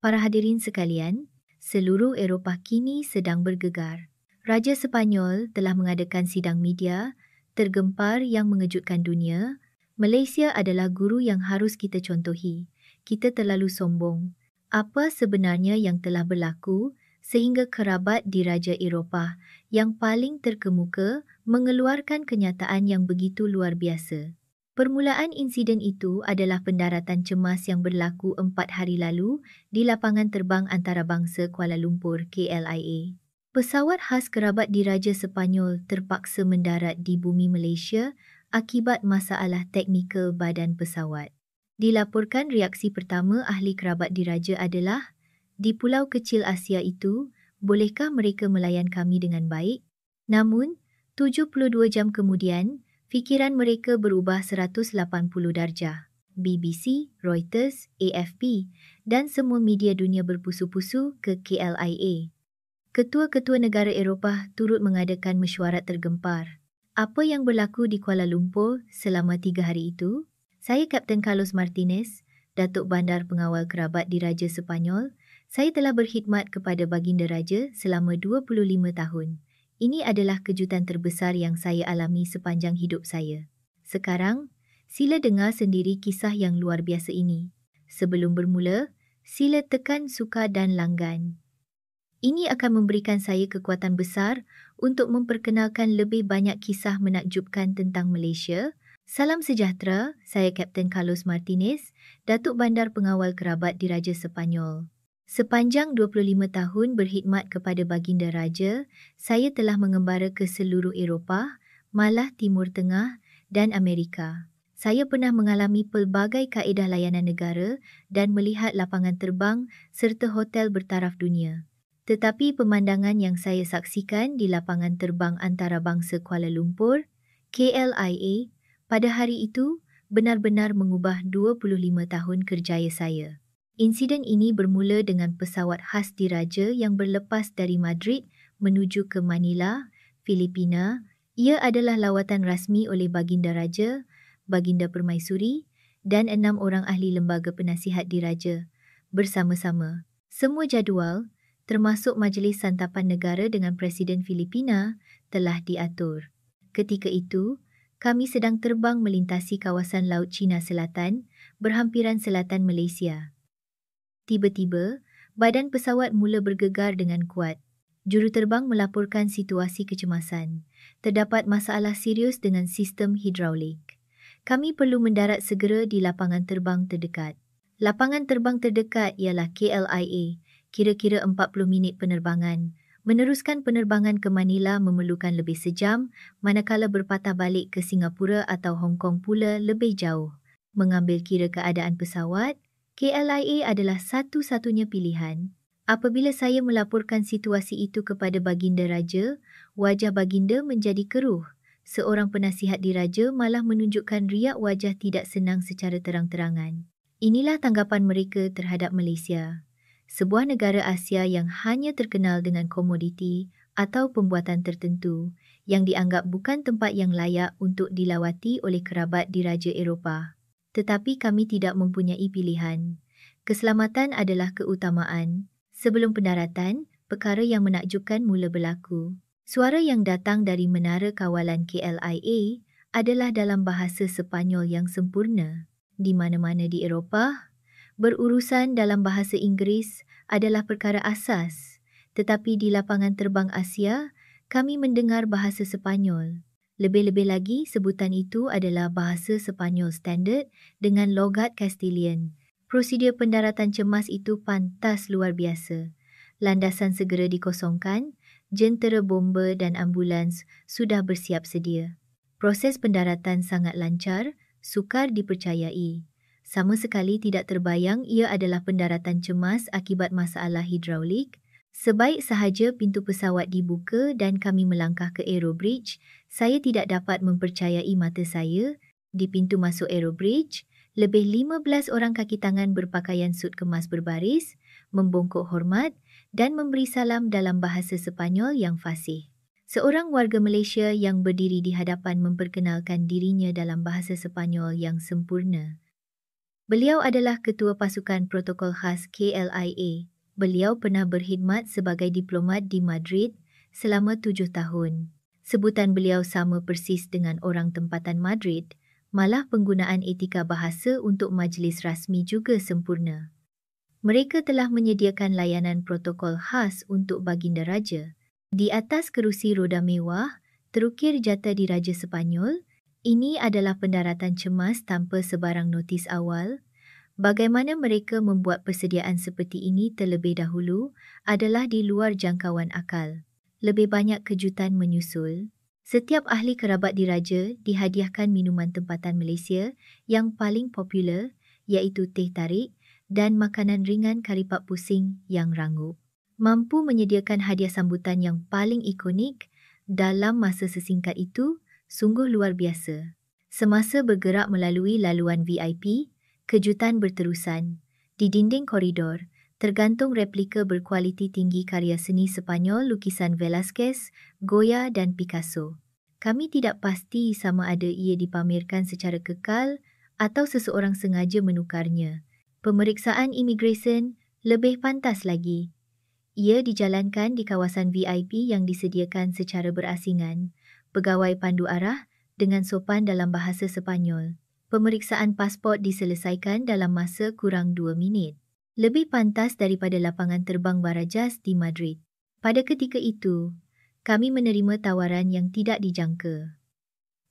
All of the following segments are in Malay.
Para hadirin sekalian, seluruh Eropah kini sedang bergegar. Raja Sepanyol telah mengadakan sidang media tergempar yang mengejutkan dunia. Malaysia adalah guru yang harus kita contohi. Kita terlalu sombong. Apa sebenarnya yang telah berlaku sehingga kerabat diraja Eropah yang paling terkemuka mengeluarkan kenyataan yang begitu luar biasa? Permulaan insiden itu adalah pendaratan cemas yang berlaku 4 hari lalu di lapangan terbang antarabangsa Kuala Lumpur KLIA. Pesawat khas kerabat diraja Sepanyol terpaksa mendarat di bumi Malaysia akibat masalah teknikal badan pesawat. Dilaporkan reaksi pertama ahli kerabat diraja adalah, di pulau kecil Asia itu, bolehkah mereka melayan kami dengan baik? Namun, 72 jam kemudian, fikiran mereka berubah 180 darjah. BBC, Reuters, AFP dan semua media dunia berpusu-pusu ke KLIA. Ketua-ketua negara Eropah turut mengadakan mesyuarat tergempar. Apa yang berlaku di Kuala Lumpur selama 3 hari itu? Saya Kapten Carlos Martinez, Datuk Bandar Pengawal Kerabat Diraja Sepanyol. Saya telah berkhidmat kepada Baginda Raja selama 25 tahun. Ini adalah kejutan terbesar yang saya alami sepanjang hidup saya. Sekarang, sila dengar sendiri kisah yang luar biasa ini. Sebelum bermula, sila tekan suka dan langgan. Ini akan memberikan saya kekuatan besar untuk memperkenalkan lebih banyak kisah menakjubkan tentang Malaysia. Salam sejahtera, saya Kapten Carlos Martinez, Datuk Bandar Pengawal Kerabat Diraja Sepanyol. Sepanjang 25 tahun berkhidmat kepada Baginda Raja, saya telah mengembara ke seluruh Eropah, malah Timur Tengah dan Amerika. Saya pernah mengalami pelbagai kaedah layanan negara dan melihat lapangan terbang serta hotel bertaraf dunia. Tetapi pemandangan yang saya saksikan di lapangan terbang antarabangsa Kuala Lumpur, KLIA, pada hari itu benar-benar mengubah 25 tahun kerjaya saya. Insiden ini bermula dengan pesawat khas diraja yang berlepas dari Madrid menuju ke Manila, Filipina. Ia adalah lawatan rasmi oleh Baginda Raja, Baginda Permaisuri dan 6 orang ahli lembaga penasihat diraja bersama-sama. Semua jadual, termasuk Majlis Santapan Negara dengan Presiden Filipina, telah diatur. Ketika itu, kami sedang terbang melintasi kawasan Laut Cina Selatan, berhampiran selatan Malaysia. Tiba-tiba, badan pesawat mula bergegar dengan kuat. Juruterbang melaporkan situasi kecemasan. Terdapat masalah serius dengan sistem hidraulik. Kami perlu mendarat segera di lapangan terbang terdekat. Lapangan terbang terdekat ialah KLIA, kira-kira 40 minit penerbangan. Meneruskan penerbangan ke Manila memerlukan lebih sejam, manakala berpatah balik ke Singapura atau Hong Kong pula lebih jauh. Mengambil kira keadaan pesawat, KLIA adalah satu-satunya pilihan. Apabila saya melaporkan situasi itu kepada Baginda Raja, wajah Baginda menjadi keruh. Seorang penasihat diraja malah menunjukkan riak wajah tidak senang secara terang-terangan. Inilah tanggapan mereka terhadap Malaysia. Sebuah negara Asia yang hanya terkenal dengan komoditi atau pembuatan tertentu yang dianggap bukan tempat yang layak untuk dilawati oleh kerabat diraja Eropah. Tetapi kami tidak mempunyai pilihan. Keselamatan adalah keutamaan. Sebelum pendaratan, perkara yang menakjubkan mula berlaku. Suara yang datang dari menara kawalan KLIA adalah dalam bahasa Sepanyol yang sempurna. Di mana-mana di Eropah, berurusan dalam bahasa Inggeris adalah perkara asas, tetapi di lapangan terbang Asia, kami mendengar bahasa Sepanyol. Lebih-lebih lagi, sebutan itu adalah bahasa Sepanyol standard dengan logat Castilian. Prosedur pendaratan cemas itu pantas luar biasa. Landasan segera dikosongkan, jentera bomba dan ambulans sudah bersiap sedia. Proses pendaratan sangat lancar, sukar dipercayai. Sama sekali tidak terbayang ia adalah pendaratan cemas akibat masalah hidraulik. Sebaik sahaja pintu pesawat dibuka dan kami melangkah ke Aerobridge, saya tidak dapat mempercayai mata saya. Di pintu masuk Aerobridge, lebih 15 orang kaki tangan berpakaian sut kemas berbaris, membongkok hormat dan memberi salam dalam bahasa Sepanyol yang fasih. Seorang warga Malaysia yang berdiri di hadapan memperkenalkan dirinya dalam bahasa Sepanyol yang sempurna. Beliau adalah Ketua Pasukan Protokol Khas KLIA. Beliau pernah berkhidmat sebagai diplomat di Madrid selama 7 tahun. Sebutan beliau sama persis dengan orang tempatan Madrid, malah penggunaan etika bahasa untuk majlis rasmi juga sempurna. Mereka telah menyediakan layanan protokol khas untuk baginda raja. Di atas kerusi roda mewah, terukir jata diraja Sepanyol. Ini adalah pendaratan cemas tanpa sebarang notis awal. Bagaimana mereka membuat persediaan seperti ini terlebih dahulu adalah di luar jangkauan akal. Lebih banyak kejutan menyusul. Setiap ahli kerabat diraja dihadiahkan minuman tempatan Malaysia yang paling popular, iaitu teh tarik dan makanan ringan kari pak pusing yang rangup. Mampu menyediakan hadiah sambutan yang paling ikonik dalam masa sesingkat itu sungguh luar biasa. Semasa bergerak melalui laluan VIP, kejutan berterusan. Di dinding koridor, tergantung replika berkualiti tinggi karya seni Sepanyol lukisan Velázquez, Goya dan Picasso. Kami tidak pasti sama ada ia dipamerkan secara kekal atau seseorang sengaja menukarnya. Pemeriksaan imigresen lebih pantas lagi. Ia dijalankan di kawasan VIP yang disediakan secara berasingan. Pegawai pandu arah dengan sopan dalam bahasa Sepanyol. Pemeriksaan pasport diselesaikan dalam masa kurang 2 minit. Lebih pantas daripada lapangan terbang Barajas di Madrid. Pada ketika itu, kami menerima tawaran yang tidak dijangka.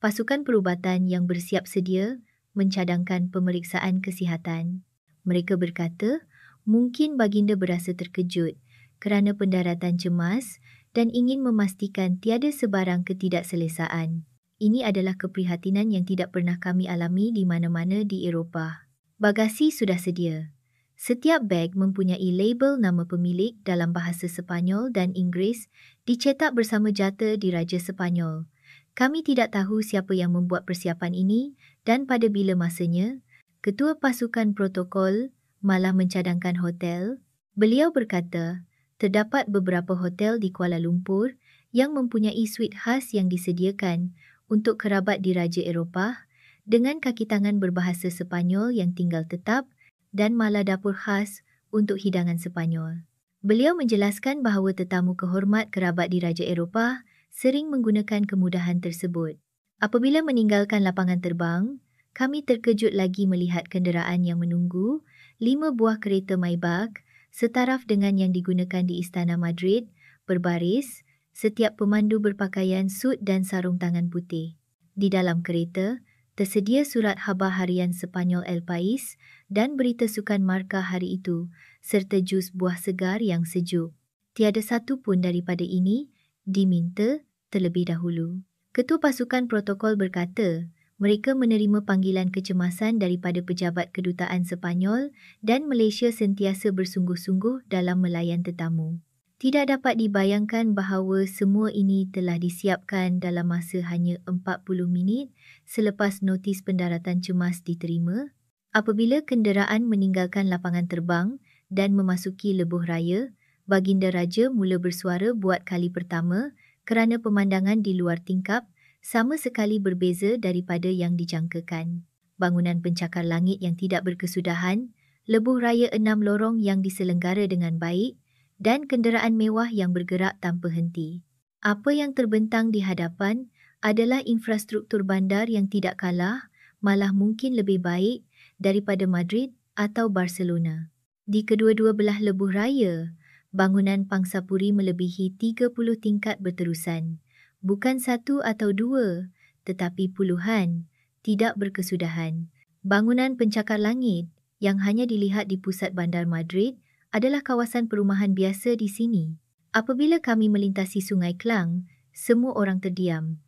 Pasukan perubatan yang bersiap sedia mencadangkan pemeriksaan kesihatan. Mereka berkata, mungkin baginda berasa terkejut kerana pendaratan cemas dan ingin memastikan tiada sebarang ketidakselesaan. Ini adalah keprihatinan yang tidak pernah kami alami di mana-mana di Eropah. Bagasi sudah sedia. Setiap beg mempunyai label nama pemilik dalam bahasa Sepanyol dan Inggeris dicetak bersama jata diraja Sepanyol. Kami tidak tahu siapa yang membuat persiapan ini dan pada bila masanya, Ketua Pasukan Protokol malah mencadangkan hotel. Beliau berkata, terdapat beberapa hotel di Kuala Lumpur yang mempunyai suite khas yang disediakan untuk kerabat diraja Eropah dengan kaki tangan berbahasa Sepanyol yang tinggal tetap dan malah dapur khas untuk hidangan Sepanyol. Beliau menjelaskan bahawa tetamu kehormat kerabat diraja Eropah sering menggunakan kemudahan tersebut. Apabila meninggalkan lapangan terbang, kami terkejut lagi melihat kenderaan yang menunggu, 5 buah kereta Maybach, setaraf dengan yang digunakan di Istana Madrid, berbaris, setiap pemandu berpakaian sut dan sarung tangan putih. Di dalam kereta, tersedia surat khabar harian Sepanyol El País dan berita sukan markah hari itu, serta jus buah segar yang sejuk. Tiada satu pun daripada ini diminta terlebih dahulu. Ketua Pasukan Protokol berkata, mereka menerima panggilan kecemasan daripada pejabat kedutaan Sepanyol dan Malaysia sentiasa bersungguh-sungguh dalam melayan tetamu. Tidak dapat dibayangkan bahawa semua ini telah disiapkan dalam masa hanya 40 minit selepas notis pendaratan cemas diterima. Apabila kenderaan meninggalkan lapangan terbang dan memasuki lebuh raya, baginda raja mula bersuara buat kali pertama kerana pemandangan di luar tingkap sama sekali berbeza daripada yang dijangkakan. Bangunan pencakar langit yang tidak berkesudahan, lebuh raya 6 lorong yang diselenggara dengan baik, dan kenderaan mewah yang bergerak tanpa henti. Apa yang terbentang di hadapan adalah infrastruktur bandar yang tidak kalah, malah mungkin lebih baik daripada Madrid atau Barcelona. Di kedua-dua belah lebuh raya, bangunan pangsapuri melebihi 30 tingkat berterusan. Bukan 1 atau 2, tetapi puluhan, tidak berkesudahan. Bangunan pencakar langit yang hanya dilihat di pusat bandar Madrid adalah kawasan perumahan biasa di sini. Apabila kami melintasi Sungai Klang, semua orang terdiam.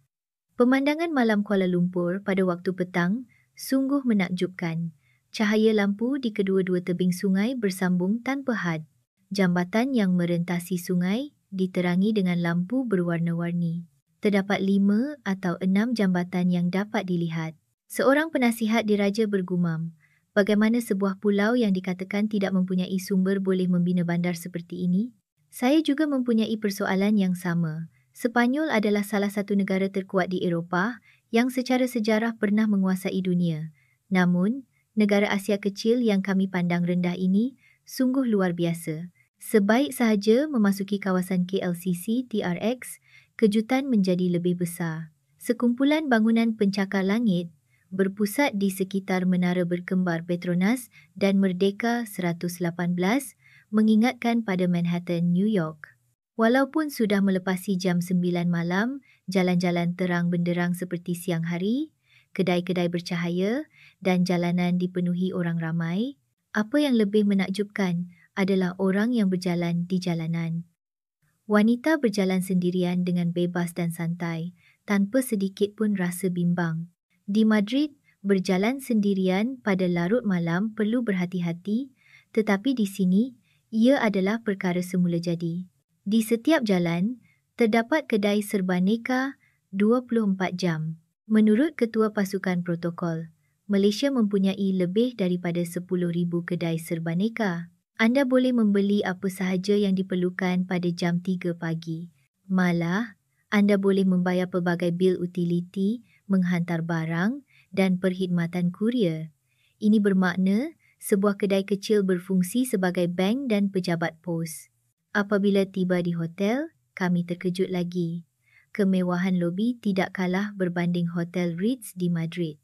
Pemandangan malam Kuala Lumpur pada waktu petang sungguh menakjubkan. Cahaya lampu di kedua-dua tebing sungai bersambung tanpa had. Jambatan yang merentasi sungai diterangi dengan lampu berwarna-warni. Terdapat 5 atau 6 jambatan yang dapat dilihat. Seorang penasihat diraja bergumam, bagaimana sebuah pulau yang dikatakan tidak mempunyai sumber boleh membina bandar seperti ini? Saya juga mempunyai persoalan yang sama. Sepanyol adalah salah satu negara terkuat di Eropah yang secara sejarah pernah menguasai dunia. Namun, Negara Asia kecil yang kami pandang rendah ini sungguh luar biasa. Sebaik sahaja memasuki kawasan KLCC TRX, kejutan menjadi lebih besar. Sekumpulan bangunan pencakar langit berpusat di sekitar Menara Berkembar Petronas dan Merdeka 118 mengingatkan pada Manhattan, New York. Walaupun sudah melepasi jam 9 malam, jalan-jalan terang benderang seperti siang hari, kedai-kedai bercahaya dan jalanan dipenuhi orang ramai, apa yang lebih menakjubkan adalah orang yang berjalan di jalanan. Wanita berjalan sendirian dengan bebas dan santai, tanpa sedikit pun rasa bimbang. Di Madrid, berjalan sendirian pada larut malam perlu berhati-hati, tetapi di sini, ia adalah perkara semula jadi. Di setiap jalan, terdapat kedai serbaneka 24 jam. Menurut Ketua Pasukan Protokol, Malaysia mempunyai lebih daripada 10,000 kedai serbaneka. Anda boleh membeli apa sahaja yang diperlukan pada jam 3 pagi. Malah, anda boleh membayar pelbagai bil utiliti, menghantar barang dan perkhidmatan kurier. Ini bermakna sebuah kedai kecil berfungsi sebagai bank dan pejabat pos. Apabila tiba di hotel, kami terkejut lagi. Kemewahan lobi tidak kalah berbanding Hotel Ritz di Madrid.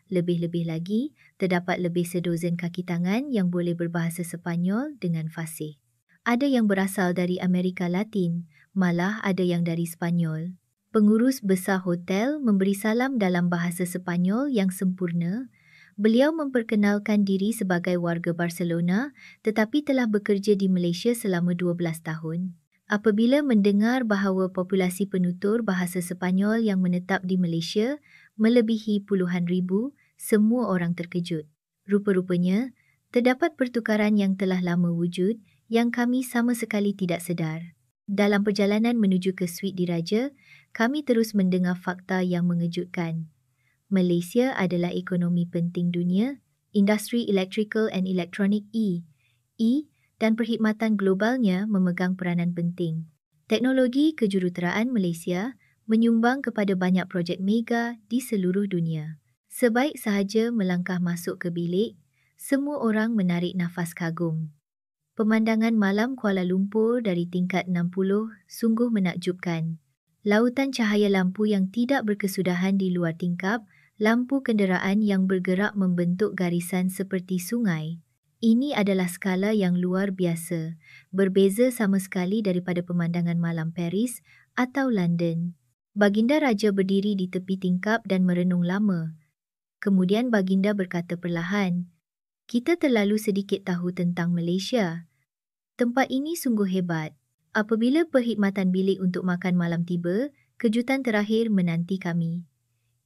Lebih-lebih lagi, terdapat lebih sedozen kaki tangan yang boleh berbahasa Sepanyol dengan fasih. Ada yang berasal dari Amerika Latin, malah ada yang dari Sepanyol. Pengurus besar hotel memberi salam dalam bahasa Sepanyol yang sempurna. Beliau memperkenalkan diri sebagai warga Barcelona tetapi telah bekerja di Malaysia selama 12 tahun. Apabila mendengar bahawa populasi penutur bahasa Sepanyol yang menetap di Malaysia melebihi puluhan ribu, semua orang terkejut. Rupa-rupanya, terdapat pertukaran yang telah lama wujud yang kami sama sekali tidak sedar. Dalam perjalanan menuju ke suite diraja, kami terus mendengar fakta yang mengejutkan. Malaysia adalah ekonomi penting dunia, industri electrical and electronic dan perkhidmatan globalnya memegang peranan penting. Teknologi kejuruteraan Malaysia menyumbang kepada banyak projek mega di seluruh dunia. Sebaik sahaja melangkah masuk ke bilik, semua orang menarik nafas kagum. Pemandangan malam Kuala Lumpur dari tingkat 60 sungguh menakjubkan. Lautan cahaya lampu yang tidak berkesudahan di luar tingkap, lampu kenderaan yang bergerak membentuk garisan seperti sungai. Ini adalah skala yang luar biasa, berbeza sama sekali daripada pemandangan malam Paris atau London. Baginda Raja berdiri di tepi tingkap dan merenung lama. Kemudian Baginda berkata perlahan, "Kita terlalu sedikit tahu tentang Malaysia. Tempat ini sungguh hebat. Apabila perkhidmatan bilik untuk makan malam tiba, kejutan terakhir menanti kami.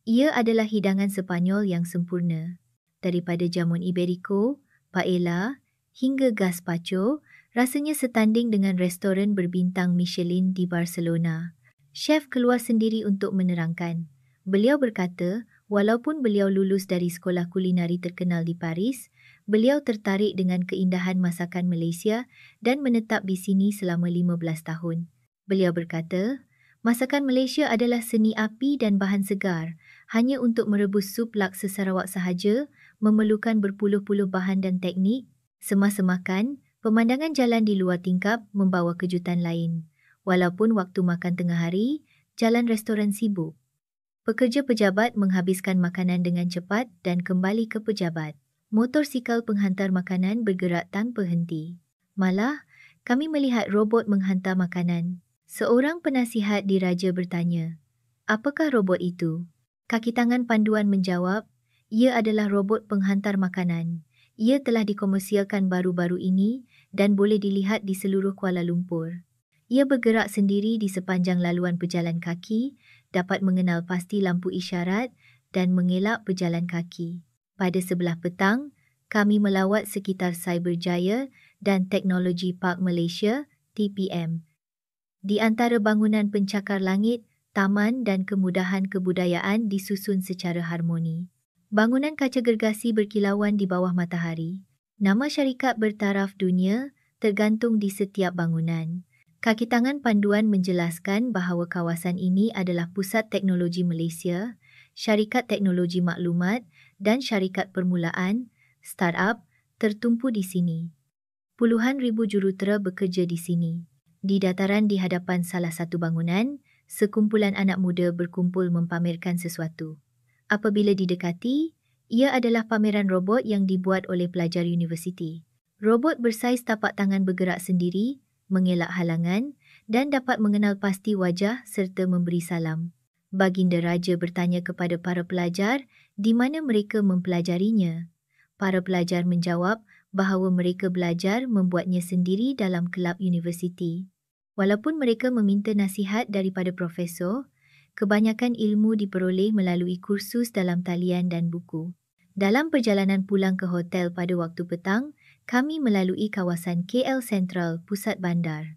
Ia adalah hidangan Sepanyol yang sempurna. Daripada jamuan Iberico, paella, hingga gazpacho, rasanya setanding dengan restoran berbintang Michelin di Barcelona." Chef keluar sendiri untuk menerangkan. Beliau berkata, walaupun beliau lulus dari sekolah kulinari terkenal di Paris, beliau tertarik dengan keindahan masakan Malaysia dan menetap di sini selama 15 tahun. Beliau berkata, masakan Malaysia adalah seni api dan bahan segar. Hanya untuk merebus sup laksa Sarawak sahaja, memerlukan berpuluh-puluh bahan dan teknik. Semasa makan, pemandangan jalan di luar tingkap membawa kejutan lain. Walaupun waktu makan tengah hari, jalan restoran sibuk. Pekerja pejabat menghabiskan makanan dengan cepat dan kembali ke pejabat. Motorsikal penghantar makanan bergerak tanpa henti. Malah, kami melihat robot menghantar makanan. Seorang penasihat diraja bertanya, "Apakah robot itu?" Kaki tangan panduan menjawab, "Ia adalah robot penghantar makanan. Ia telah dikomersialkan baru-baru ini dan boleh dilihat di seluruh Kuala Lumpur. Ia bergerak sendiri di sepanjang laluan pejalan kaki, dapat mengenal pasti lampu isyarat dan mengelak pejalan kaki." Pada sebelah petang, kami melawat sekitar Cyberjaya dan Teknologi Park Malaysia, TPM. Di antara bangunan pencakar langit, taman dan kemudahan kebudayaan disusun secara harmoni. Bangunan kaca gergasi berkilauan di bawah matahari. Nama syarikat bertaraf dunia tergantung di setiap bangunan. Kaki tangan panduan menjelaskan bahawa kawasan ini adalah pusat teknologi Malaysia, syarikat teknologi maklumat dan syarikat permulaan, startup tertumpu di sini. Puluhan ribu jurutera bekerja di sini. Di dataran di hadapan salah satu bangunan, sekumpulan anak muda berkumpul mempamerkan sesuatu. Apabila didekati, ia adalah pameran robot yang dibuat oleh pelajar universiti. Robot bersaiz tapak tangan bergerak sendiri, mengelak halangan dan dapat mengenal pasti wajah serta memberi salam. Baginda Raja bertanya kepada para pelajar di mana mereka mempelajarinya. Para pelajar menjawab bahawa mereka belajar membuatnya sendiri dalam kelab universiti. Walaupun mereka meminta nasihat daripada profesor, kebanyakan ilmu diperoleh melalui kursus dalam talian dan buku. Dalam perjalanan pulang ke hotel pada waktu petang, kami melalui kawasan KL Central, pusat bandar.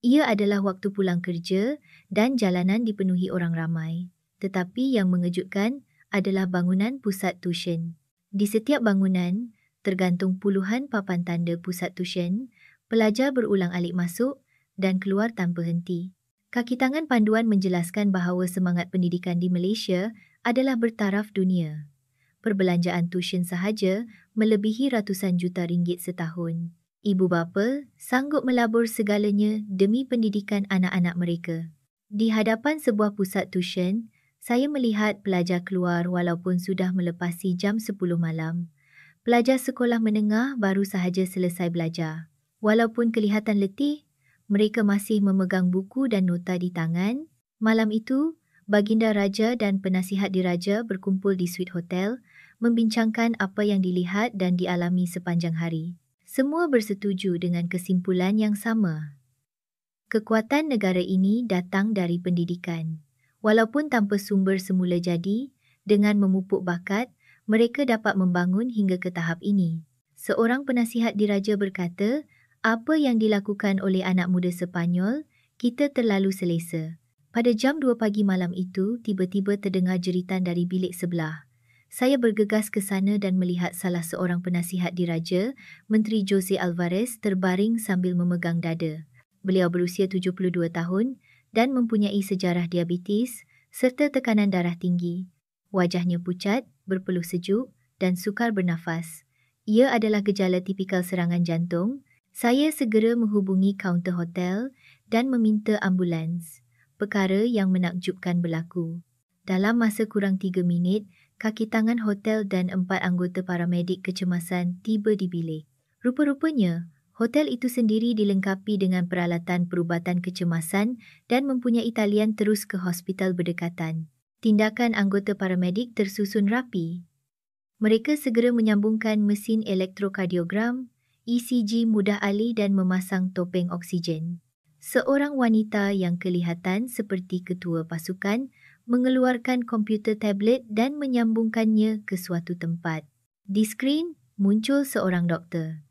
Ia adalah waktu pulang kerja dan jalanan dipenuhi orang ramai. Tetapi yang mengejutkan adalah bangunan pusat tuisyen. Di setiap bangunan, tergantung puluhan papan tanda pusat tuisyen, pelajar berulang-alik masuk dan keluar tanpa henti. Kaki tangan panduan menjelaskan bahawa semangat pendidikan di Malaysia adalah bertaraf dunia. Perbelanjaan tuisyen sahaja melebihi ratusan juta ringgit setahun. Ibu bapa sanggup melabur segalanya demi pendidikan anak-anak mereka. Di hadapan sebuah pusat tuisyen, saya melihat pelajar keluar walaupun sudah melepasi jam 10 malam. Pelajar sekolah menengah baru sahaja selesai belajar. Walaupun kelihatan letih, mereka masih memegang buku dan nota di tangan. Malam itu, Baginda Raja dan penasihat diraja berkumpul di suite hotel, membincangkan apa yang dilihat dan dialami sepanjang hari. Semua bersetuju dengan kesimpulan yang sama. Kekuatan negara ini datang dari pendidikan. Walaupun tanpa sumber semula jadi, dengan memupuk bakat, mereka dapat membangun hingga ke tahap ini. Seorang penasihat diraja berkata, apa yang dilakukan oleh anak muda Sepanyol, kita terlalu selesa. Pada jam 2 pagi malam itu, tiba-tiba terdengar jeritan dari bilik sebelah. Saya bergegas ke sana dan melihat salah seorang penasihat diraja, Menteri Jose Alvarez, terbaring sambil memegang dada. Beliau berusia 72 tahun dan mempunyai sejarah diabetes serta tekanan darah tinggi. Wajahnya pucat, berpeluh sejuk dan sukar bernafas. Ia adalah gejala tipikal serangan jantung. Saya segera menghubungi kaunter hotel dan meminta ambulans. Perkara yang menakjubkan berlaku. Dalam masa kurang 3 minit, kaki tangan hotel dan 4 anggota paramedik kecemasan tiba di bilik. Rupa-rupanya, hotel itu sendiri dilengkapi dengan peralatan perubatan kecemasan dan mempunyai talian terus ke hospital berdekatan. Tindakan anggota paramedik tersusun rapi. Mereka segera menyambungkan mesin elektrokardiogram, ECG mudah alih dan memasang topeng oksigen. Seorang wanita yang kelihatan seperti ketua pasukan mengeluarkan komputer tablet dan menyambungkannya ke suatu tempat. Di skrin muncul seorang doktor.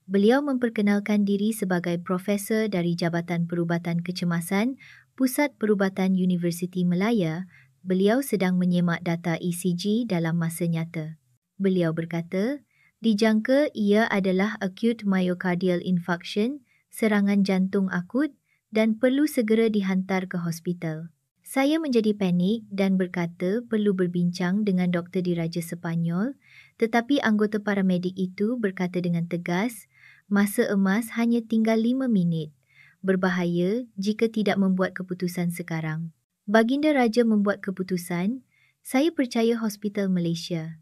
Beliau memperkenalkan diri sebagai profesor dari Jabatan Perubatan Kecemasan, Pusat Perubatan Universiti Malaya. Beliau sedang menyemak data ECG dalam masa nyata. Beliau berkata, dijangka ia adalah acute myocardial infarction, serangan jantung akut dan perlu segera dihantar ke hospital. Saya menjadi panik dan berkata perlu berbincang dengan doktor diraja Sepanyol, tetapi anggota paramedik itu berkata dengan tegas, masa emas hanya tinggal 5 minit. Berbahaya jika tidak membuat keputusan sekarang. Baginda Raja membuat keputusan, saya percaya Hospital Malaysia.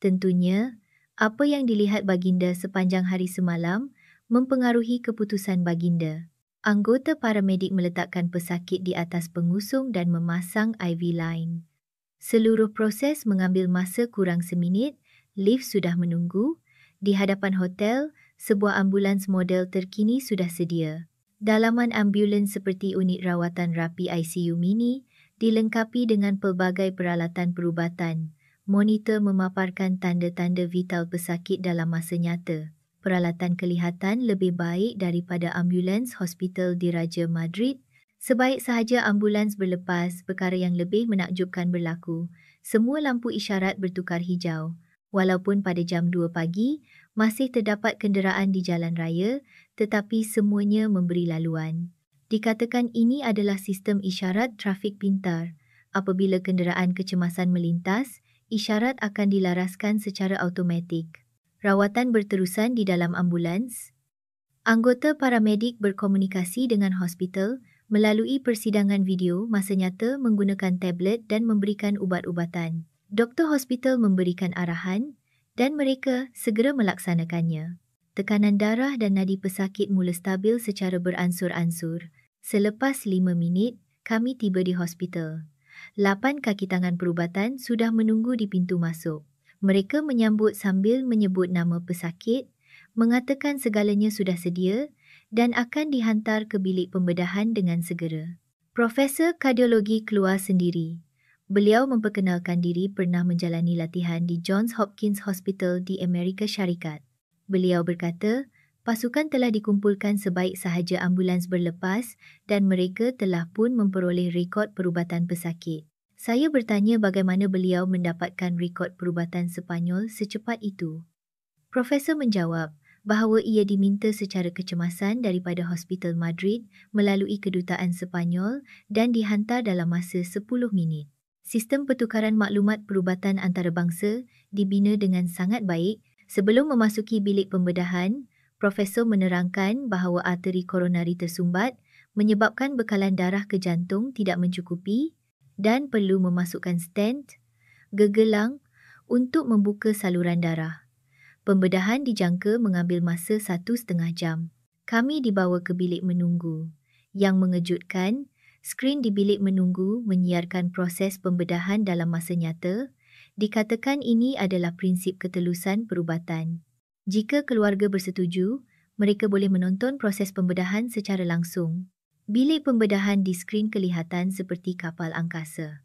Tentunya, apa yang dilihat Baginda sepanjang hari semalam mempengaruhi keputusan Baginda. Anggota paramedik meletakkan pesakit di atas pengusung dan memasang IV line. Seluruh proses mengambil masa kurang seminit, lift sudah menunggu. Di hadapan hotel, sebuah ambulans model terkini sudah sedia. Dalaman ambulans seperti unit rawatan rapi ICU mini, dilengkapi dengan pelbagai peralatan perubatan. Monitor memaparkan tanda-tanda vital pesakit dalam masa nyata. Peralatan kelihatan lebih baik daripada ambulans Hospital Diraja Madrid. Sebaik sahaja ambulans berlepas, perkara yang lebih menakjubkan berlaku. Semua lampu isyarat bertukar hijau. Walaupun pada jam 2 pagi, masih terdapat kenderaan di jalan raya, tetapi semuanya memberi laluan. Dikatakan ini adalah sistem isyarat trafik pintar. Apabila kenderaan kecemasan melintas, isyarat akan dilaraskan secara automatik. Rawatan berterusan di dalam ambulans. Anggota paramedik berkomunikasi dengan hospital melalui persidangan video masa nyata menggunakan tablet dan memberikan ubat-ubatan. Doktor hospital memberikan arahan dan mereka segera melaksanakannya. Tekanan darah dan nadi pesakit mula stabil secara beransur-ansur. Selepas 5 minit, kami tiba di hospital. 8 kaki tangan perubatan sudah menunggu di pintu masuk. Mereka menyambut sambil menyebut nama pesakit, mengatakan segalanya sudah sedia dan akan dihantar ke bilik pembedahan dengan segera. Profesor kardiologi keluar sendiri. Beliau memperkenalkan diri pernah menjalani latihan di Johns Hopkins Hospital di Amerika Syarikat. Beliau berkata, pasukan telah dikumpulkan sebaik sahaja ambulans berlepas dan mereka telah pun memperoleh rekod perubatan pesakit. Saya bertanya bagaimana beliau mendapatkan rekod perubatan Sepanyol secepat itu. Profesor menjawab bahawa ia diminta secara kecemasan daripada Hospital Madrid melalui kedutaan Sepanyol dan dihantar dalam masa 10 minit. Sistem pertukaran maklumat perubatan antarabangsa dibina dengan sangat baik. Sebelum memasuki bilik pembedahan, Profesor menerangkan bahawa arteri koronari tersumbat menyebabkan bekalan darah ke jantung tidak mencukupi dan perlu memasukkan stent, gegelang untuk membuka saluran darah. Pembedahan dijangka mengambil masa 1,5 jam. Kami dibawa ke bilik menunggu. Yang mengejutkan, skrin di bilik menunggu menyiarkan proses pembedahan dalam masa nyata. Dikatakan ini adalah prinsip ketelusan perubatan. Jika keluarga bersetuju, mereka boleh menonton proses pembedahan secara langsung. Bilik pembedahan di skrin kelihatan seperti kapal angkasa.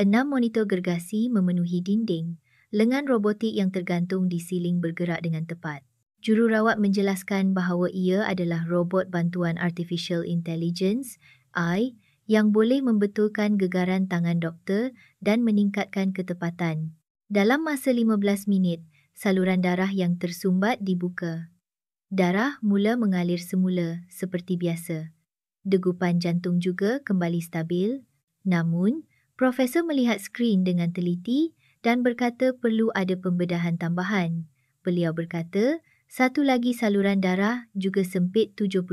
6 monitor gergasi memenuhi dinding. Lengan robotik yang tergantung di siling bergerak dengan tepat. Jururawat menjelaskan bahawa ia adalah robot bantuan Artificial Intelligence, AI, yang boleh membetulkan gegaran tangan doktor dan meningkatkan ketepatan. Dalam masa 15 minit, saluran darah yang tersumbat dibuka. Darah mula mengalir semula seperti biasa. Degupan jantung juga kembali stabil. Namun, Profesor melihat skrin dengan teliti dan berkata perlu ada pembedahan tambahan. Beliau berkata, satu lagi saluran darah juga sempit 70%.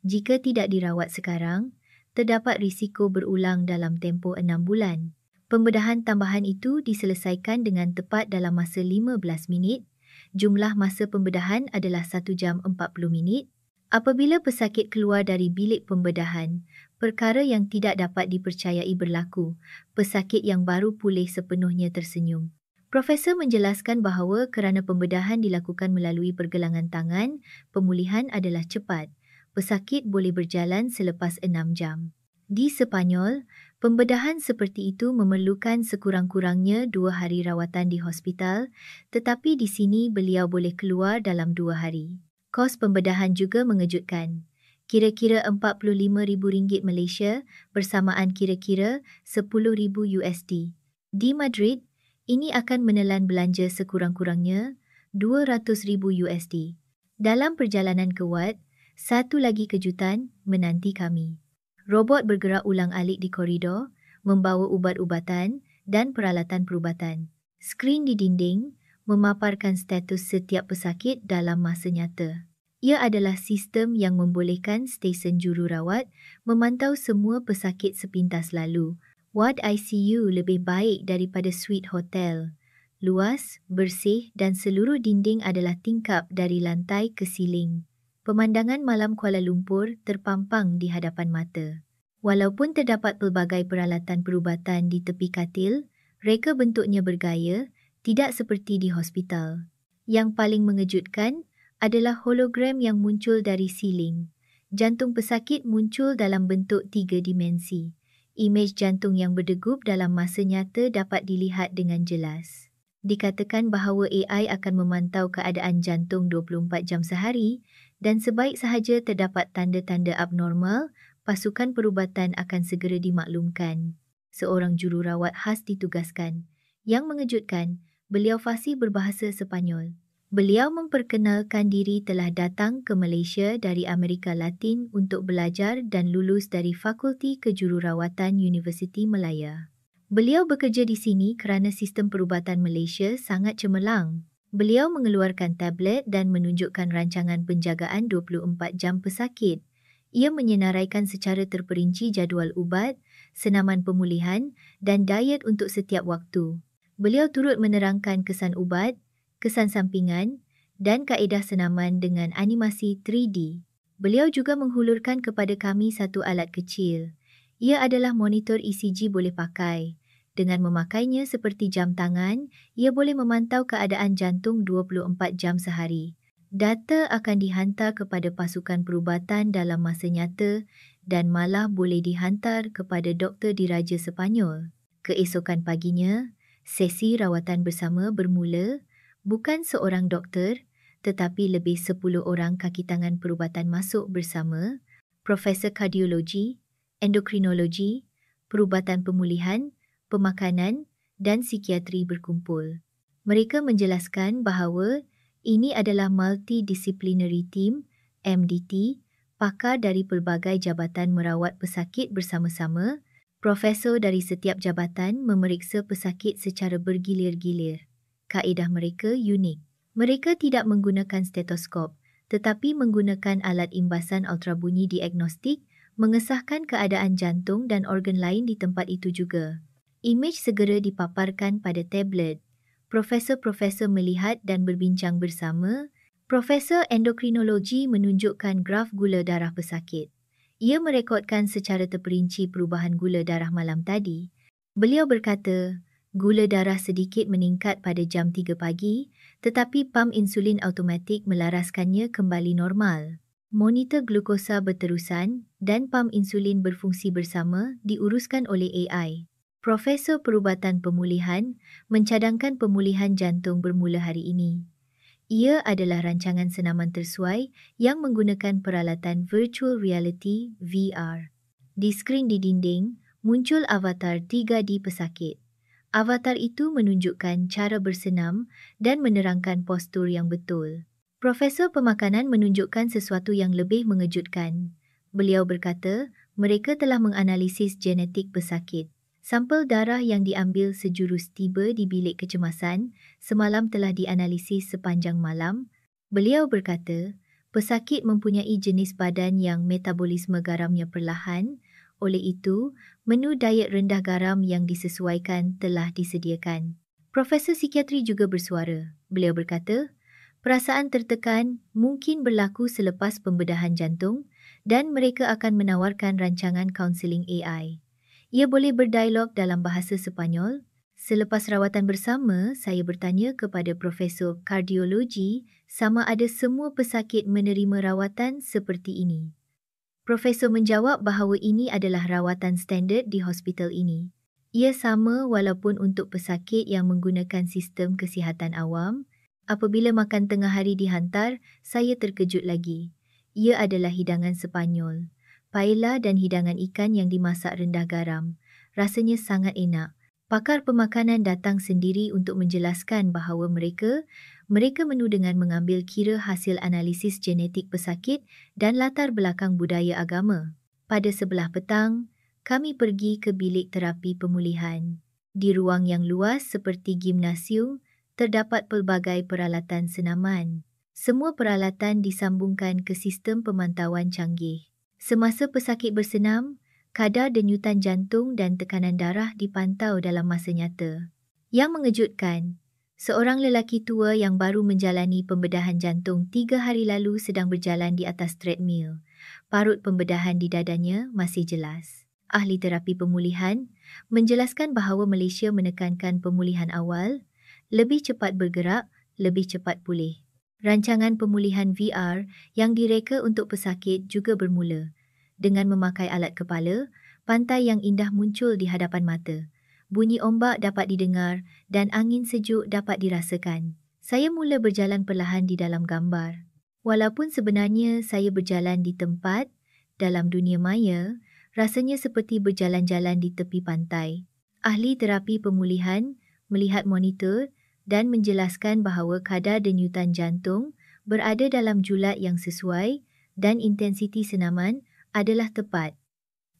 Jika tidak dirawat sekarang, terdapat risiko berulang dalam tempoh 6 bulan. Pembedahan tambahan itu diselesaikan dengan tepat dalam masa 15 minit. Jumlah masa pembedahan adalah 1 jam 40 minit. Apabila pesakit keluar dari bilik pembedahan, perkara yang tidak dapat dipercayai berlaku. Pesakit yang baru pulih sepenuhnya tersenyum. Profesor menjelaskan bahawa kerana pembedahan dilakukan melalui pergelangan tangan, pemulihan adalah cepat. Pesakit boleh berjalan selepas 6 jam. Di Sepanyol, pembedahan seperti itu memerlukan sekurang-kurangnya 2 hari rawatan di hospital, tetapi di sini beliau boleh keluar dalam 2 hari. Kos pembedahan juga mengejutkan. Kira-kira RM45,000 Malaysia bersamaan kira-kira $10,000 USD. Di Madrid, ini akan menelan belanja sekurang-kurangnya $200,000 USD. Dalam perjalanan ke wad, satu lagi kejutan menanti kami. Robot bergerak ulang-alik di koridor, membawa ubat-ubatan dan peralatan perubatan. Skrin di dinding memaparkan status setiap pesakit dalam masa nyata. Ia adalah sistem yang membolehkan stesen jururawat memantau semua pesakit sepintas lalu. Wad ICU lebih baik daripada suite hotel. Luas, bersih dan seluruh dinding adalah tingkap dari lantai ke siling. Pemandangan malam Kuala Lumpur terpampang di hadapan mata. Walaupun terdapat pelbagai peralatan perubatan di tepi katil, reka bentuknya bergaya, tidak seperti di hospital. Yang paling mengejutkan adalah hologram yang muncul dari siling. Jantung pesakit muncul dalam bentuk 3 dimensi. Imej jantung yang berdegup dalam masa nyata dapat dilihat dengan jelas. Dikatakan bahawa AI akan memantau keadaan jantung 24 jam sehari dan sebaik sahaja terdapat tanda-tanda abnormal, pasukan perubatan akan segera dimaklumkan. Seorang jururawat khas ditugaskan. Yang mengejutkan, beliau fasih berbahasa Sepanyol. Beliau memperkenalkan diri telah datang ke Malaysia dari Amerika Latin untuk belajar dan lulus dari Fakulti Kejururawatan Universiti Malaya. Beliau bekerja di sini kerana sistem perubatan Malaysia sangat cemerlang. Beliau mengeluarkan tablet dan menunjukkan rancangan penjagaan 24 jam pesakit. Ia menyenaraikan secara terperinci jadual ubat, senaman pemulihan dan diet untuk setiap waktu. Beliau turut menerangkan kesan ubat, kesan sampingan dan kaedah senaman dengan animasi 3D. Beliau juga menghulurkan kepada kami satu alat kecil. Ia adalah monitor ECG boleh pakai. Dengan memakainya seperti jam tangan, ia boleh memantau keadaan jantung 24 jam sehari. Data akan dihantar kepada pasukan perubatan dalam masa nyata dan malah boleh dihantar kepada doktor diraja Sepanyol. Keesokan paginya, sesi rawatan bersama bermula, bukan seorang doktor, tetapi lebih 10 orang kaki tangan perubatan masuk bersama, Profesor Kardiologi, Endokrinologi, Perubatan Pemulihan, Pemakanan dan Psikiatri berkumpul. Mereka menjelaskan bahawa ini adalah Multidisciplinary Team, MDT, pakar dari pelbagai jabatan merawat pesakit bersama-sama. Profesor dari setiap jabatan memeriksa pesakit secara bergilir-gilir. Kaedah mereka unik. Mereka tidak menggunakan stetoskop, tetapi menggunakan alat imbasan ultrabunyi diagnostik, mengesahkan keadaan jantung dan organ lain di tempat itu juga. Imej segera dipaparkan pada tablet. Profesor-profesor melihat dan berbincang bersama. Profesor Endokrinologi menunjukkan graf gula darah pesakit. Ia merekodkan secara terperinci perubahan gula darah malam tadi. Beliau berkata, gula darah sedikit meningkat pada jam 3 pagi, tetapi pam insulin automatik melaraskannya kembali normal. Monitor glukosa berterusan dan pam insulin berfungsi bersama diuruskan oleh AI. Profesor Perubatan Pemulihan mencadangkan pemulihan jantung bermula hari ini. Ia adalah rancangan senaman tersuai yang menggunakan peralatan virtual reality VR. Di skrin di dinding, muncul avatar 3D pesakit. Avatar itu menunjukkan cara bersenam dan menerangkan postur yang betul. Profesor Pemakanan menunjukkan sesuatu yang lebih mengejutkan. Beliau berkata, mereka telah menganalisis genetik pesakit. Sampel darah yang diambil sejurus tiba di bilik kecemasan semalam telah dianalisis sepanjang malam. Beliau berkata, pesakit mempunyai jenis badan yang metabolisme garamnya perlahan. Oleh itu, menu diet rendah garam yang disesuaikan telah disediakan. Profesor Psikiatri juga bersuara. Beliau berkata, perasaan tertekan mungkin berlaku selepas pembedahan jantung dan mereka akan menawarkan rancangan kaunseling AI. Ia boleh berdialog dalam bahasa Sepanyol. Selepas rawatan bersama, saya bertanya kepada Profesor Kardiologi sama ada semua pesakit menerima rawatan seperti ini. Profesor menjawab bahawa ini adalah rawatan standard di hospital ini. Ia sama walaupun untuk pesakit yang menggunakan sistem kesihatan awam. Apabila makan tengah hari dihantar, saya terkejut lagi. Ia adalah hidangan Sepanyol. Paella dan hidangan ikan yang dimasak rendah garam. Rasanya sangat enak. Pakar pemakanan datang sendiri untuk menjelaskan bahawa mereka menu dengan mengambil kira hasil analisis genetik pesakit dan latar belakang budaya agama. Pada sebelah petang, kami pergi ke bilik terapi pemulihan. Di ruang yang luas seperti gimnasium, terdapat pelbagai peralatan senaman. Semua peralatan disambungkan ke sistem pemantauan canggih. Semasa pesakit bersenam, kadar denyutan jantung dan tekanan darah dipantau dalam masa nyata. Yang mengejutkan, seorang lelaki tua yang baru menjalani pembedahan jantung 3 hari lalu sedang berjalan di atas treadmill. Parut pembedahan di dadanya masih jelas. Ahli terapi pemulihan menjelaskan bahawa Malaysia menekankan pemulihan awal, lebih cepat bergerak, lebih cepat pulih. Rancangan pemulihan VR yang direka untuk pesakit juga bermula. Dengan memakai alat kepala, pantai yang indah muncul di hadapan mata. Bunyi ombak dapat didengar dan angin sejuk dapat dirasakan. Saya mula berjalan perlahan di dalam gambar. Walaupun sebenarnya saya berjalan di tempat, dalam dunia maya, rasanya seperti berjalan-jalan di tepi pantai. Ahli terapi pemulihan melihat monitor dan menjelaskan bahawa kadar denyutan jantung berada dalam julat yang sesuai dan intensiti senaman adalah tepat.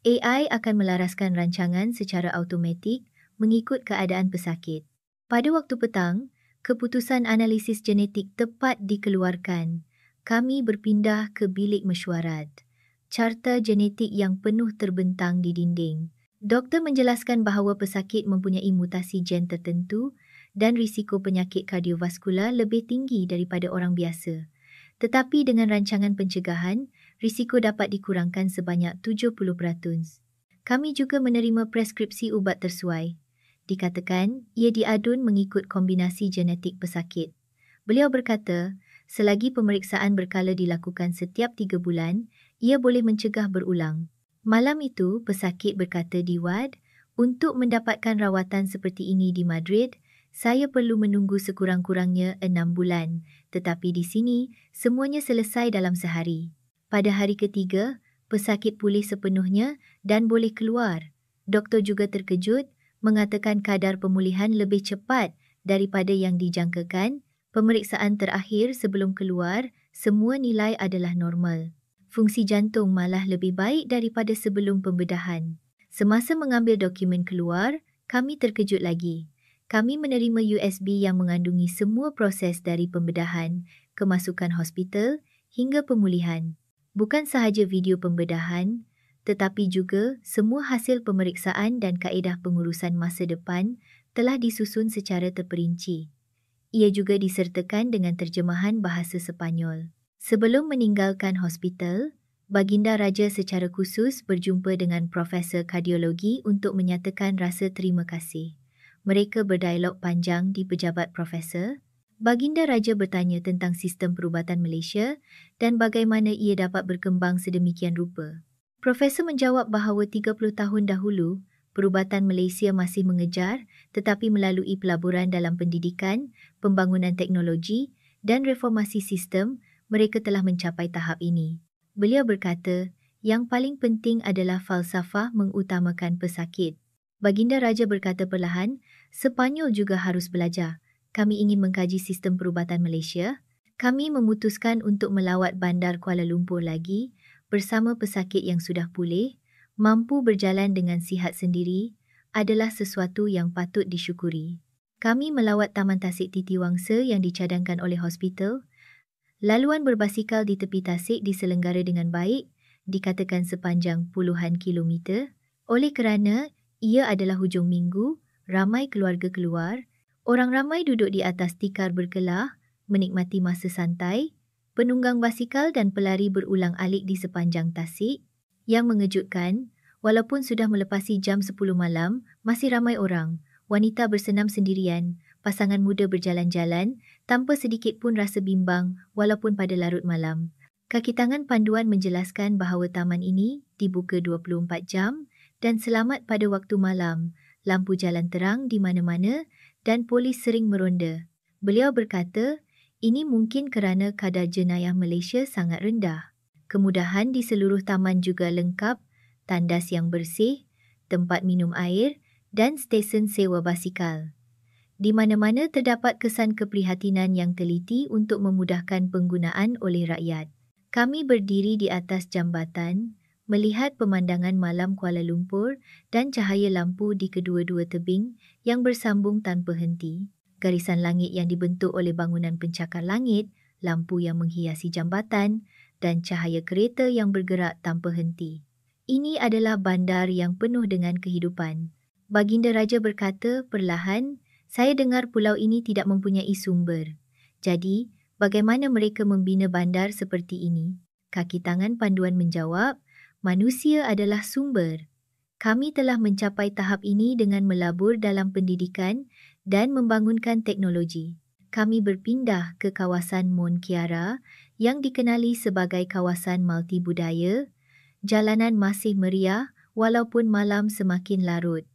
AI akan melaraskan rancangan secara automatik mengikut keadaan pesakit. Pada waktu petang, keputusan analisis genetik tepat dikeluarkan. Kami berpindah ke bilik mesyuarat. Carta genetik yang penuh terbentang di dinding. Doktor menjelaskan bahawa pesakit mempunyai mutasi gen tertentu dan risiko penyakit kardiovaskular lebih tinggi daripada orang biasa. Tetapi dengan rancangan pencegahan, risiko dapat dikurangkan sebanyak 70%. Kami juga menerima preskripsi ubat tersuai. Dikatakan, ia diadun mengikut kombinasi genetik pesakit. Beliau berkata, selagi pemeriksaan berkala dilakukan setiap 3 bulan, ia boleh mencegah berulang. Malam itu, pesakit berkata di wad, untuk mendapatkan rawatan seperti ini di Madrid, saya perlu menunggu sekurang-kurangnya 6 bulan. Tetapi di sini, semuanya selesai dalam sehari. Pada hari ketiga, pesakit pulih sepenuhnya dan boleh keluar. Doktor juga terkejut, mengatakan kadar pemulihan lebih cepat daripada yang dijangkakan. Pemeriksaan terakhir sebelum keluar, semua nilai adalah normal. Fungsi jantung malah lebih baik daripada sebelum pembedahan. Semasa mengambil dokumen keluar, kami terkejut lagi. Kami menerima USB yang mengandungi semua proses dari pembedahan, kemasukan hospital hingga pemulihan. Bukan sahaja video pembedahan, tetapi juga semua hasil pemeriksaan dan kaedah pengurusan masa depan telah disusun secara terperinci. Ia juga disertakan dengan terjemahan bahasa Sepanyol. Sebelum meninggalkan hospital, Baginda Raja secara khusus berjumpa dengan Profesor Kardiologi untuk menyatakan rasa terima kasih. Mereka berdialog panjang di pejabat Profesor. Baginda Raja bertanya tentang sistem perubatan Malaysia dan bagaimana ia dapat berkembang sedemikian rupa. Profesor menjawab bahawa 30 tahun dahulu, perubatan Malaysia masih mengejar tetapi melalui pelaburan dalam pendidikan, pembangunan teknologi dan reformasi sistem, mereka telah mencapai tahap ini. Beliau berkata, yang paling penting adalah falsafah mengutamakan pesakit. Baginda Raja berkata perlahan, Sepanyol juga harus belajar. Kami ingin mengkaji sistem perubatan Malaysia. Kami memutuskan untuk melawat bandar Kuala Lumpur lagi bersama pesakit yang sudah pulih, mampu berjalan dengan sihat sendiri, adalah sesuatu yang patut disyukuri. Kami melawat Taman Tasik Titiwangsa yang dicadangkan oleh hospital. Laluan berbasikal di tepi tasik diselenggara dengan baik, dikatakan sepanjang puluhan kilometer. Oleh kerana ia adalah hujung minggu, ramai keluarga keluar, orang ramai duduk di atas tikar berkelah, menikmati masa santai, penunggang basikal dan pelari berulang-alik di sepanjang tasik. Yang mengejutkan, walaupun sudah melepasi jam 10 malam, masih ramai orang, wanita bersenam sendirian, pasangan muda berjalan-jalan, tanpa sedikit pun rasa bimbang walaupun pada larut malam. Kaki tangan panduan menjelaskan bahawa taman ini dibuka 24 jam dan selamat pada waktu malam, lampu jalan terang di mana-mana dan polis sering meronda. Beliau berkata, ini mungkin kerana kadar jenayah Malaysia sangat rendah. Kemudahan di seluruh taman juga lengkap, tandas yang bersih, tempat minum air dan stesen sewa basikal. Di mana-mana terdapat kesan keprihatinan yang teliti untuk memudahkan penggunaan oleh rakyat. Kami berdiri di atas jambatan, melihat pemandangan malam Kuala Lumpur dan cahaya lampu di kedua-dua tebing yang bersambung tanpa henti. Garisan langit yang dibentuk oleh bangunan pencakar langit, lampu yang menghiasi jambatan dan cahaya kereta yang bergerak tanpa henti. Ini adalah bandar yang penuh dengan kehidupan. Baginda Raja berkata perlahan, saya dengar pulau ini tidak mempunyai sumber. Jadi, bagaimana mereka membina bandar seperti ini? Kaki tangan panduan menjawab, manusia adalah sumber. Kami telah mencapai tahap ini dengan melabur dalam pendidikan dan membangunkan teknologi. Kami berpindah ke kawasan Mon Kiara yang dikenali sebagai kawasan multibudaya. Jalanan masih meriah walaupun malam semakin larut.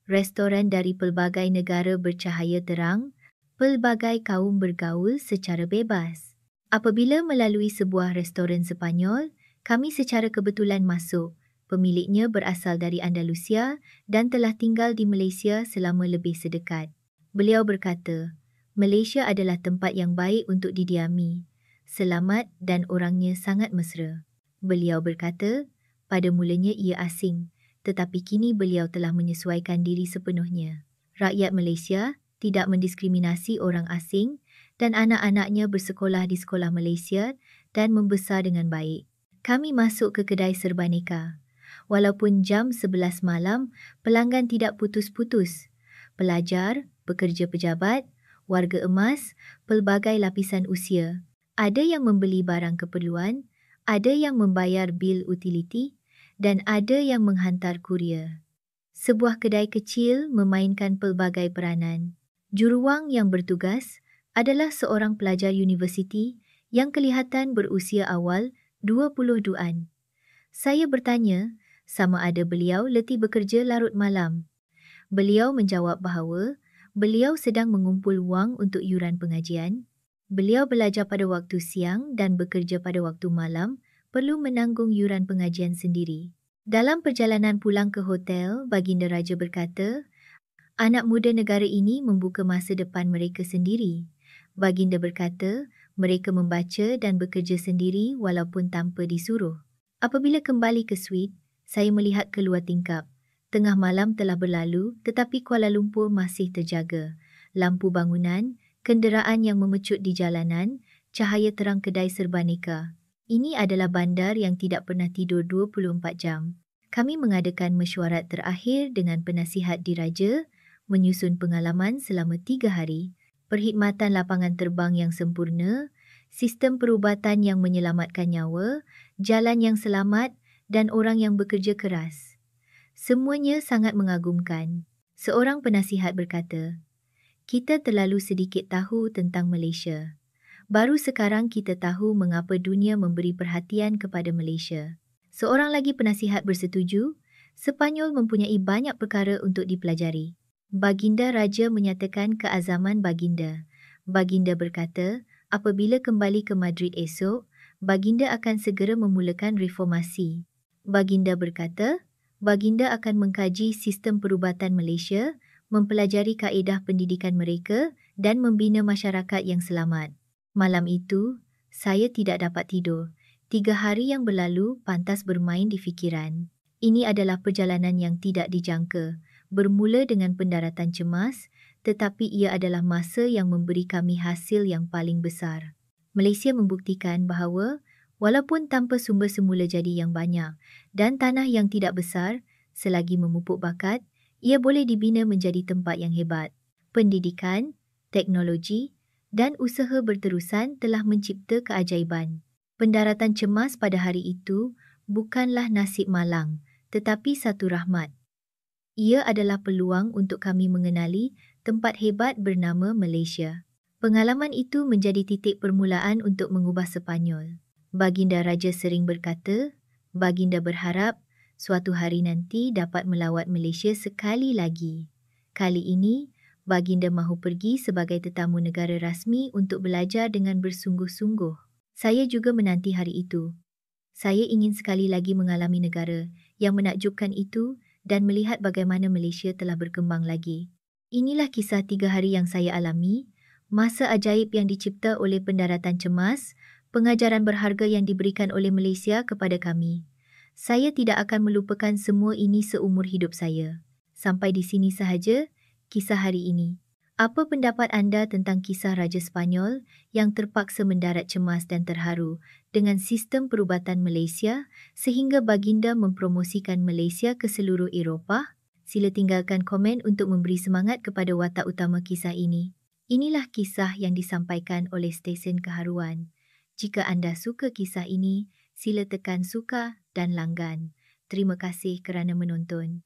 Restoran dari pelbagai negara bercahaya terang, pelbagai kaum bergaul secara bebas. Apabila melalui sebuah restoran Sepanyol, kami secara kebetulan masuk. Pemiliknya berasal dari Andalusia dan telah tinggal di Malaysia selama lebih sedekat. Beliau berkata, Malaysia adalah tempat yang baik untuk didiami, selamat dan orangnya sangat mesra. Beliau berkata, pada mulanya ia asing, tetapi kini beliau telah menyesuaikan diri sepenuhnya. Rakyat Malaysia tidak mendiskriminasi orang asing dan anak-anaknya bersekolah di sekolah Malaysia dan membesar dengan baik. Kami masuk ke kedai Serbaneka. Walaupun jam 11 malam, pelanggan tidak putus-putus. Pelajar, pekerja pejabat, warga emas, pelbagai lapisan usia. Ada yang membeli barang keperluan, ada yang membayar bil utiliti dan ada yang menghantar kurier. Sebuah kedai kecil memainkan pelbagai peranan. Juruwang yang bertugas adalah seorang pelajar universiti yang kelihatan berusia awal 22-an. Saya bertanya sama ada beliau letih bekerja larut malam. Beliau menjawab bahawa beliau sedang mengumpul wang untuk yuran pengajian. Beliau belajar pada waktu siang dan bekerja pada waktu malam, perlu menanggung yuran pengajian sendiri. Dalam perjalanan pulang ke hotel, Baginda Raja berkata, anak muda negara ini membuka masa depan mereka sendiri. Baginda berkata, mereka membaca dan bekerja sendiri walaupun tanpa disuruh. Apabila kembali ke suite, saya melihat keluar tingkap. Tengah malam telah berlalu tetapi Kuala Lumpur masih terjaga. Lampu bangunan, kenderaan yang memecut di jalanan, cahaya terang kedai Serbaneka. Ini adalah bandar yang tidak pernah tidur 24 jam. Kami mengadakan mesyuarat terakhir dengan penasihat diraja, menyusun pengalaman selama 3 hari, perkhidmatan lapangan terbang yang sempurna, sistem perubatan yang menyelamatkan nyawa, jalan yang selamat dan orang yang bekerja keras. Semuanya sangat mengagumkan. Seorang penasihat berkata, kita terlalu sedikit tahu tentang Malaysia. Baru sekarang kita tahu mengapa dunia memberi perhatian kepada Malaysia. Seorang lagi penasihat bersetuju, Sepanyol mempunyai banyak perkara untuk dipelajari. Baginda Raja menyatakan keazaman Baginda. Baginda berkata, apabila kembali ke Madrid esok, Baginda akan segera memulakan reformasi. Baginda berkata, Baginda akan mengkaji sistem perubatan Malaysia, mempelajari kaedah pendidikan mereka dan membina masyarakat yang selamat. Malam itu, saya tidak dapat tidur. 3 hari yang berlalu pantas bermain di fikiran. Ini adalah perjalanan yang tidak dijangka. Bermula dengan pendaratan cemas, tetapi ia adalah masa yang memberi kami hasil yang paling besar. Malaysia membuktikan bahawa walaupun tanpa sumber semula jadi yang banyak dan tanah yang tidak besar, selagi memupuk bakat, ia boleh dibina menjadi tempat yang hebat. Pendidikan, teknologi dan usaha berterusan telah mencipta keajaiban. Pendaratan cemas pada hari itu bukanlah nasib malang, tetapi satu rahmat. Ia adalah peluang untuk kami mengenali tempat hebat bernama Malaysia. Pengalaman itu menjadi titik permulaan untuk mengubah Sepanyol. Baginda Raja sering berkata, Baginda berharap suatu hari nanti dapat melawat Malaysia sekali lagi. Kali ini, Baginda mahu pergi sebagai tetamu negara rasmi untuk belajar dengan bersungguh-sungguh. Saya juga menanti hari itu. Saya ingin sekali lagi mengalami negara yang menakjubkan itu dan melihat bagaimana Malaysia telah berkembang lagi. Inilah kisah 3 hari yang saya alami, masa ajaib yang dicipta oleh pendaratan cemas, pengajaran berharga yang diberikan oleh Malaysia kepada kami. Saya tidak akan melupakan semua ini seumur hidup saya. Sampai di sini sahaja kisah hari ini. Apa pendapat anda tentang kisah Raja Sepanyol yang terpaksa mendarat cemas dan terharu dengan sistem perubatan Malaysia sehingga Baginda mempromosikan Malaysia ke seluruh Eropah? Sila tinggalkan komen untuk memberi semangat kepada watak utama kisah ini. Inilah kisah yang disampaikan oleh stesen Keharuan. Jika anda suka kisah ini, sila tekan suka dan langgan. Terima kasih kerana menonton.